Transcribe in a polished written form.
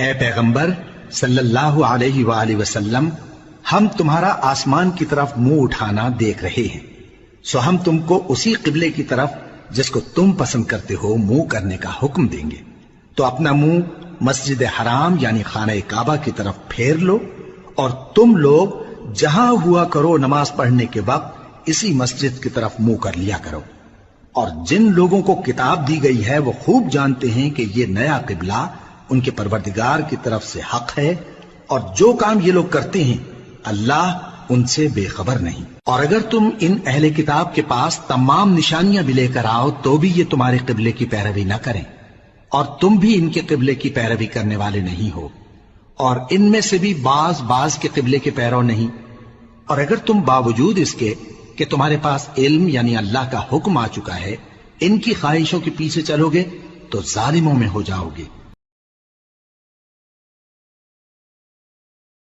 اے پیغمبر صلی اللہ علیہ وآلہ وسلم، ہم تمہارا آسمان کی طرف منہ اٹھانا دیکھ رہے ہیں، سو ہم تم کو اسی قبلے کی طرف جس کو تم پسند کرتے ہو منہ کرنے کا حکم دیں گے، تو اپنا منہ مسجد حرام یعنی خانہ کعبہ کی طرف پھیر لو، اور تم لوگ جہاں ہوا کرو نماز پڑھنے کے وقت اسی مسجد کی طرف منہ کر لیا کرو۔ اور جن لوگوں کو کتاب دی گئی ہے وہ خوب جانتے ہیں کہ یہ نیا قبلہ ان کے پروردگار کی طرف سے حق ہے، اور جو کام یہ لوگ کرتے ہیں اللہ ان سے بے خبر نہیں۔ اور اگر تم ان اہل کتاب کے پاس تمام نشانیاں بھی لے کر آؤ تو بھی یہ تمہارے قبلے کی پیروی نہ کریں، اور تم بھی ان کے قبلے کی پیروی کرنے والے نہیں ہو، اور ان میں سے بھی بعض کے قبلے کے پیرو نہیں۔ اور اگر تم باوجود اس کے کہ تمہارے پاس علم یعنی اللہ کا حکم آ چکا ہے ان کی خواہشوں کے پیچھے چلو گے تو ظالموں میں ہو جاؤ گے۔